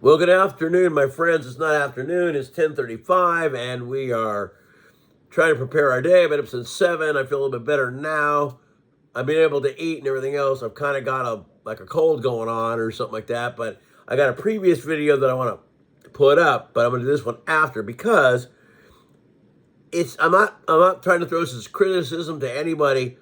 Well, good afternoon, my friends. It's not afternoon, it's 10:35, and we are trying to prepare our day. I've been up since 7. I feel a little bit better now. I've been able to eat and everything else. I've kind of got a cold going on or something like that, but I got a previous video that I want to put up, but I'm going to do this one after because I'm not trying to throw this as criticism to anybody,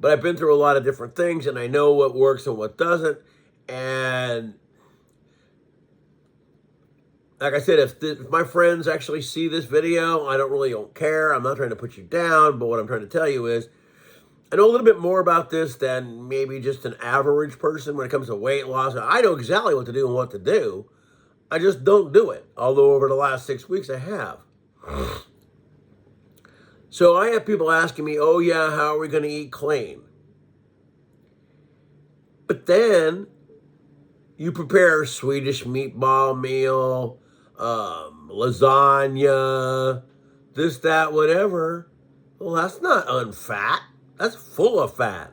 but I've been through a lot of different things and I know what works and what doesn't. And like I said, if my friends actually see this video, I don't care. I'm not trying to put you down, but what I'm trying to tell you is I know a little bit more about this than maybe just an average person when it comes to weight loss. I know exactly what to do and what to do. I just don't do it. Although over the last 6 weeks I have. So I have people asking me, oh yeah, how are we going to eat clean? But then you prepare a Swedish meatball meal, lasagna, this, that, whatever. Well, that's not unfat. That's full of fat.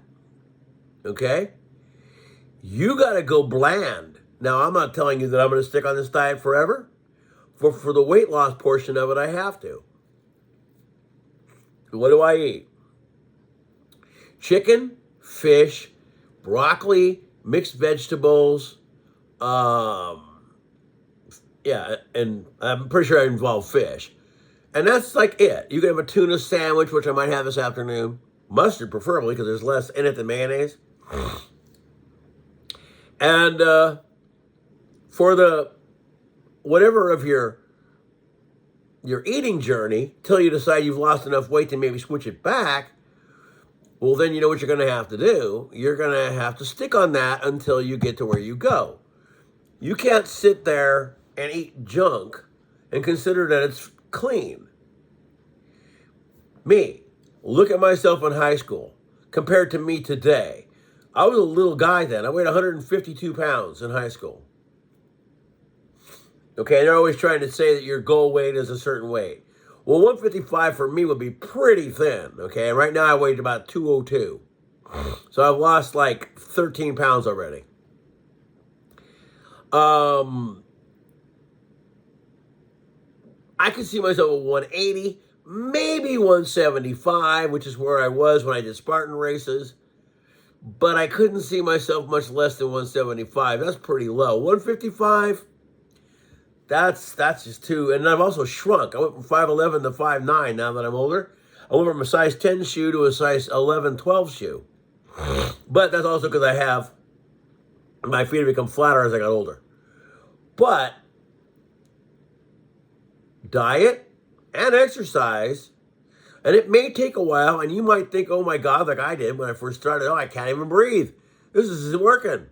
Okay? You got to go bland. Now, I'm not telling you that I'm going to stick on this diet forever. For the weight loss portion of it, I have to. What do I eat? Chicken, fish, broccoli, mixed vegetables, yeah, and I'm pretty sure I involve fish. And that's like it. You can have a tuna sandwich, which I might have this afternoon. Mustard, preferably, because there's less in it than mayonnaise. And for the whatever of your eating journey, till you decide you've lost enough weight to maybe switch it back, well, then you know what you're going to have to do. You're going to have to stick on that until you get to where you go. You can't sit there and eat junk and consider that it's clean. Me, look at myself in high school compared to me today. I was a little guy then. I weighed 152 pounds in high school. Okay, they're always trying to say that your goal weight is a certain weight. Well, 155 for me would be pretty thin, okay? Right now I weighed about 202. So I've lost like 13 pounds already. I could see myself at 180, maybe 175, which is where I was when I did Spartan races. But I couldn't see myself much less than 175. That's pretty low. 155, that's just too. And I've also shrunk. I went from 5'11 to 5'9 now that I'm older. I went from a size 10 shoe to a size 11, 12 shoe. But that's also because my feet have become flatter as I got older. But diet and exercise, and it may take a while, and you might think, oh my God, like I did when I first started, oh, I can't even breathe. This isn't working.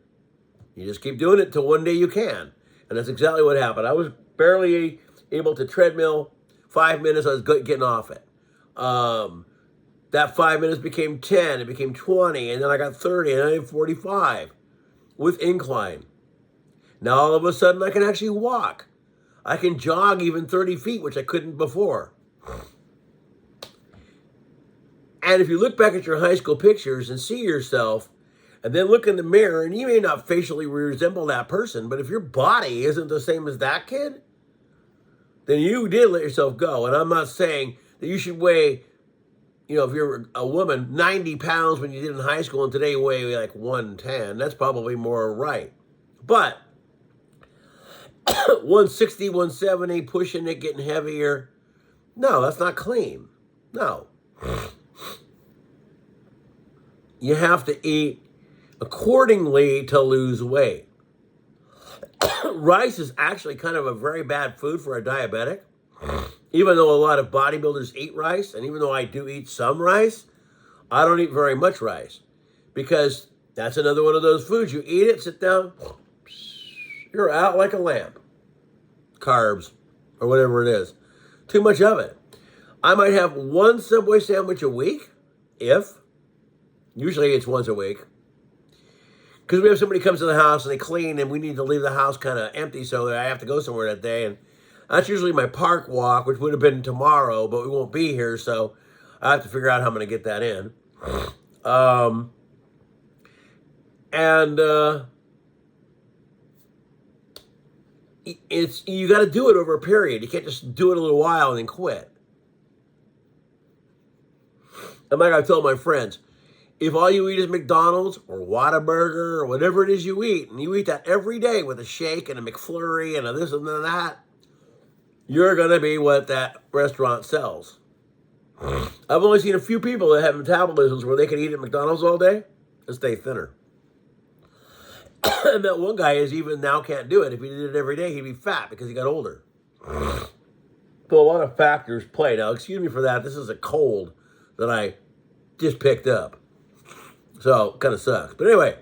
You just keep doing it till one day you can. And that's exactly what happened. I was barely able to treadmill 5 minutes. I was getting off it. That 5 minutes became 10. It became 20. And then I got 30. And then I had 45 with incline. Now all of a sudden I can actually walk. I can jog even 30 feet, which I couldn't before. And if you look back at your high school pictures and see yourself, and then look in the mirror, and you may not facially resemble that person, but if your body isn't the same as that kid, then you did let yourself go. And I'm not saying that you should weigh, if you're a woman, 90 pounds when you did in high school, and today you weigh like 110. That's probably more right. But 160, 170, pushing it, getting heavier, no, that's not clean. No. You have to eat accordingly to lose weight. Rice is actually kind of a very bad food for a diabetic. Even though a lot of bodybuilders eat rice, and even though I do eat some rice, I don't eat very much rice. Because that's another one of those foods. You eat it, sit down, you're out like a lamp. Carbs, or whatever it is. Too much of it. I might have one Subway sandwich a week, usually it's once a week. Because we have somebody comes to the house and they clean and we need to leave the house kind of empty so that I have to go somewhere that day. And that's usually my park walk, which would have been tomorrow, but we won't be here. So I have to figure out how I'm going to get that in. you got to do it over a period. You can't just do it a little while and then quit. And like I tell my friends, if all you eat is McDonald's or Whataburger or whatever it is you eat, and you eat that every day with a shake and a McFlurry and a this and a that, you're going to be what that restaurant sells. I've only seen a few people that have metabolisms where they can eat at McDonald's all day and stay thinner. And that one guy is even now can't do it. If he did it every day, he'd be fat because he got older. So a lot of factors play. Now, excuse me for that. This is a cold that I just picked up. So, kind of sucks. But anyway,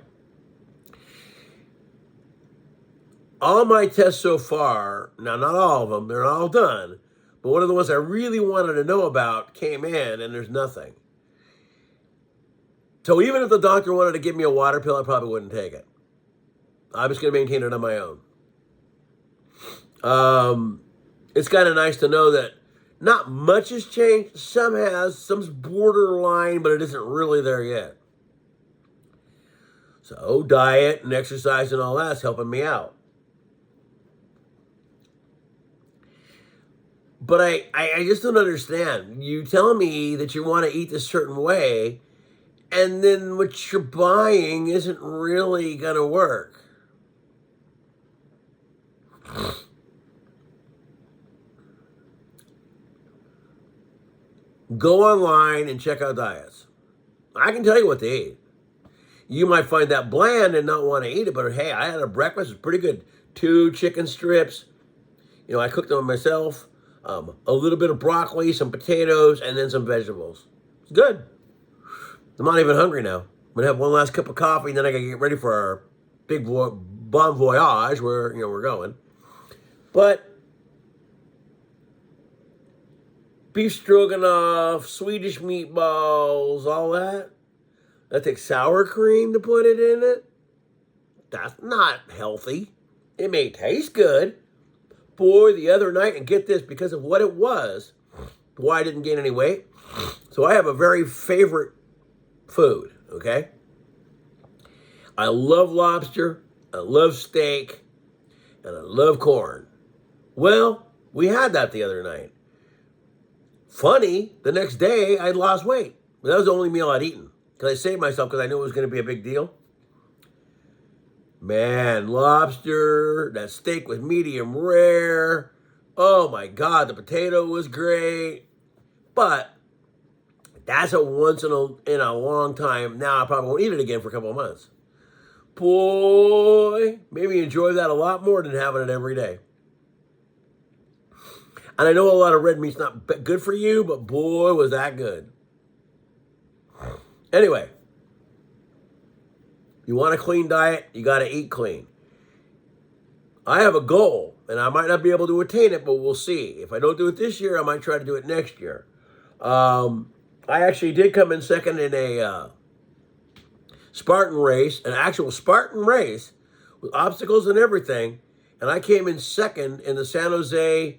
all my tests so far, now not all of them, they're all done, but one of the ones I really wanted to know about came in, and there's nothing. So even if the doctor wanted to give me a water pill, I probably wouldn't take it. I'm just going to maintain it on my own. It's kind of nice to know that not much has changed. Some has, some's borderline, but it isn't really there yet. So diet and exercise and all that's helping me out. But I just don't understand. You tell me that you want to eat this certain way, and then what you're buying isn't really going to work. Go online and check out diets. I can tell you what to eat. You might find that bland and not want to eat it, but hey, I had a breakfast. It's pretty good. 2 chicken strips. You know, I cooked them myself. A little bit of broccoli, some potatoes, and then some vegetables. It's good. I'm not even hungry now. I'm going to have one last cup of coffee, and then I got to get ready for our big bon voyage where, we're going. But beef stroganoff, Swedish meatballs, all that. That takes sour cream to put it in it. That's not healthy. It may taste good. Boy, the other night, and get this, because of what it was, why I didn't gain any weight. So I have a very favorite food, okay? I love lobster, I love steak, and I love corn. Well, we had that the other night. Funny, the next day I'd lost weight. But that was the only meal I'd eaten. Because I saved myself because I knew it was going to be a big deal. Man, lobster, that steak was medium rare. Oh my God, the potato was great. But that's a once in a long time. Now I probably won't eat it again for a couple of months. Boy, maybe enjoy that a lot more than having it every day. And I know a lot of red meat's not good for you, but boy, was that good. Anyway, you want a clean diet, you got to eat clean. I have a goal, and I might not be able to attain it, but we'll see. If I don't do it this year, I might try to do it next year. I actually did come in second in a Spartan race, an actual Spartan race with obstacles and everything, and I came in second in the San Jose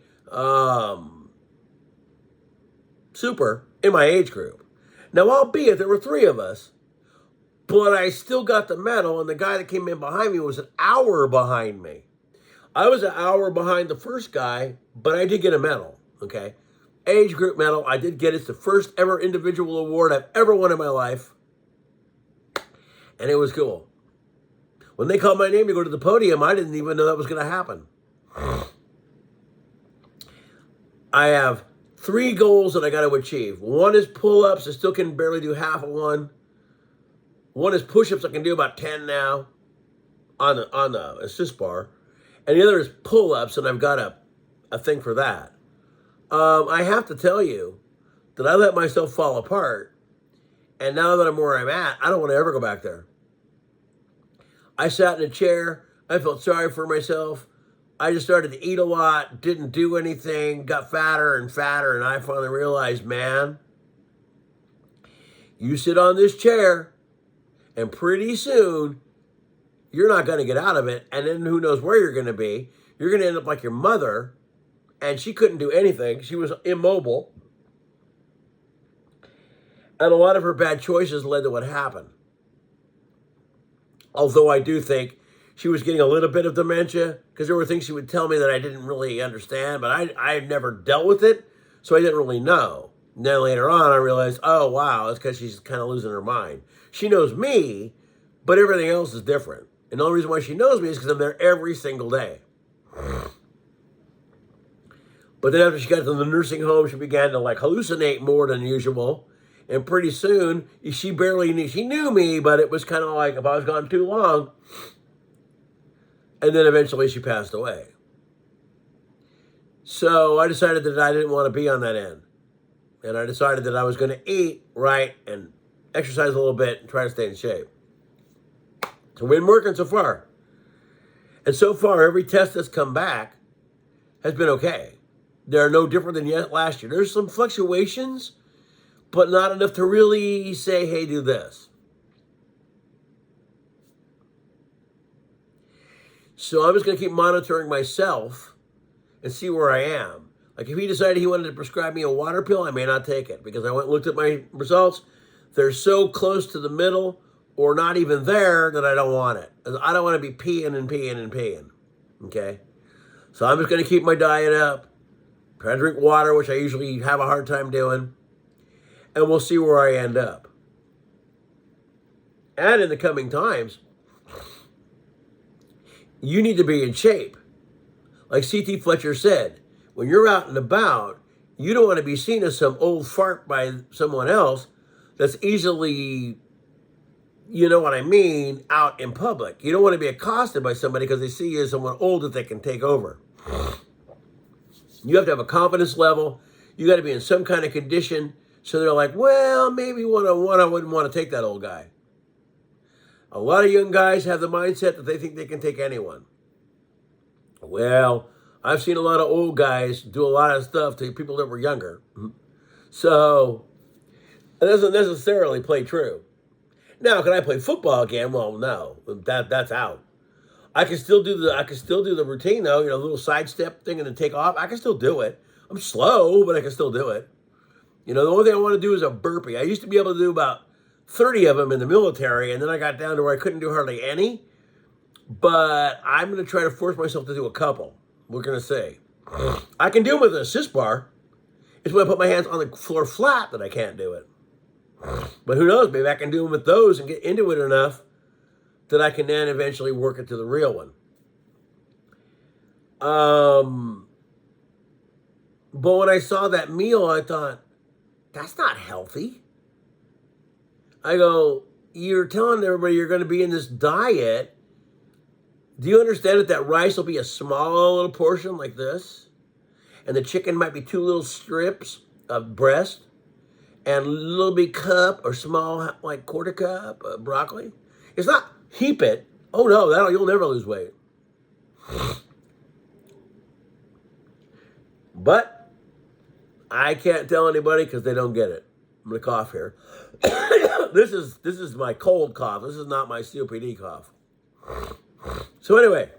Super in my age group. Now, albeit there were 3 of us, but I still got the medal, and the guy that came in behind me was an hour behind me. I was an hour behind the first guy, but I did get a medal, okay? Age group medal, I did get it. It's the first ever individual award I've ever won in my life, and it was cool. When they called my name to go to the podium, I didn't even know that was going to happen. I have 3 goals that I got to achieve. One is pull-ups. I still can barely do half of one. One is push-ups. I can do about 10 now on the assist bar. And the other is pull-ups, and I've got a thing for that. I have to tell you that I let myself fall apart, and now that I'm where I'm at, I don't want to ever go back there. I sat in a chair. I felt sorry for myself. I just started to eat a lot, didn't do anything, got fatter and fatter, and I finally realized, man, you sit on this chair, and pretty soon, you're not going to get out of it, and then who knows where you're going to be. You're going to end up like your mother, and she couldn't do anything. She was immobile, and a lot of her bad choices led to what happened. Although I do think she was getting a little bit of dementia, because there were things she would tell me that I didn't really understand, but I had never dealt with it, so I didn't really know. And then later on, I realized, oh, wow, it's because she's kind of losing her mind. She knows me, but everything else is different. And the only reason why she knows me is because I'm there every single day. But then after she got to the nursing home, she began to like hallucinate more than usual. And pretty soon, she barely knew, she knew me, but it was kind of like if I was gone too long. And then eventually she passed away. So I decided that I didn't want to be on that end. And I decided that I was going to eat right and exercise a little bit and try to stay in shape. So we've been working so far. And so far, every test that's come back has been okay. They're no different than last year. There's some fluctuations, but not enough to really say, hey, do this. So I'm just going to keep monitoring myself and see where I am. Like if he decided he wanted to prescribe me a water pill, I may not take it because I went and looked at my results. They're so close to the middle or not even there that I don't want it. I don't want to be peeing and peeing and peeing. Okay? So I'm just going to keep my diet up, try to drink water, which I usually have a hard time doing, and we'll see where I end up. And in the coming times, you need to be in shape. Like C.T. Fletcher said, when you're out and about, you don't want to be seen as some old fart by someone else that's easily, you know what I mean, out in public. You don't want to be accosted by somebody because they see you as someone old that they can take over. You have to have a confidence level. You got to be in some kind of condition. So they're like, well, maybe one-on-one, I wouldn't want to take that old guy. A lot of young guys have the mindset that they think they can take anyone. Well, I've seen a lot of old guys do a lot of stuff to people that were younger. So it doesn't necessarily play true. Now, can I play football again? Well, no. That's out. I can still do the routine though, you know, a little sidestep thing and then take off. I can still do it. I'm slow, but I can still do it. You know, the only thing I want to do is a burpee. I used to be able to do about 30 of them in the military, and then I got down to where I couldn't do hardly any. But I'm going to try to force myself to do a couple. We're going to see. I can do them with an assist bar. It's when I put my hands on the floor flat that I can't do it. But who knows? Maybe I can do them with those and get into it enough that I can then eventually work it to the real one. But when I saw that meal, I thought, that's not healthy. I go, you're telling everybody you're going to be in this diet. Do you understand that rice will be a small little portion like this? And the chicken might be 2 little strips of breast and a little bit cup or small, like quarter cup of broccoli. It's not heap it. Oh no, you'll never lose weight. But I can't tell anybody because they don't get it. I'm gonna cough here. This is my cold cough. This is not my COPD cough. So anyway,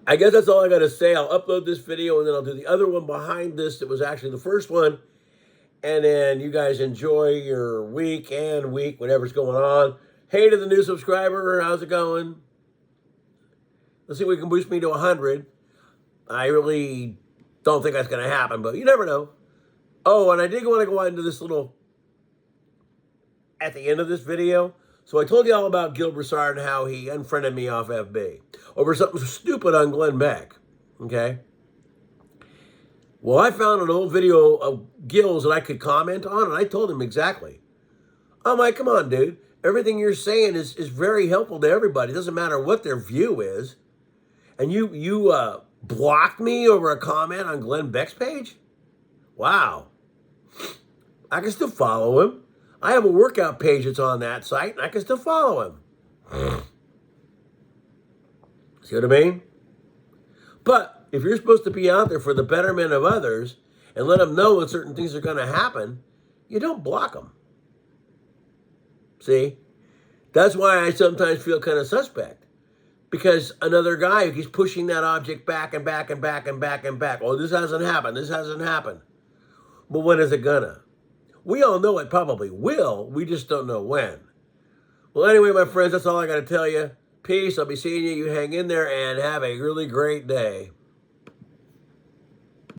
I guess that's all I got to say. I'll upload this video and then I'll do the other one behind this. It was actually the first one. And then you guys enjoy your week, whatever's going on. Hey to the new subscriber, how's it going? Let's see if we can boost me to 100. I really don't think that's going to happen, but you never know. Oh, and I did want to go into this little, at the end of this video. So I told you all about Gil Broussard and how he unfriended me off FB over something stupid on Glenn Beck, okay? Well, I found an old video of Gil's that I could comment on, and I told him exactly. I'm like, come on, dude. Everything you're saying is very helpful to everybody. It doesn't matter what their view is. And you blocked me over a comment on Glenn Beck's page? Wow. I can still follow him. I have a workout page that's on that site, and I can still follow him. See what I mean? But if you're supposed to be out there for the betterment of others and let them know when certain things are going to happen, you don't block them. See? That's why I sometimes feel kind of suspect. Because another guy who keeps pushing that object back and back and back and back and back. Oh, this hasn't happened. This hasn't happened. But when is it gonna? We all know it probably will. We just don't know when. Well, anyway, my friends, that's all I got to tell you. Peace. I'll be seeing you. You hang in there and have a really great day.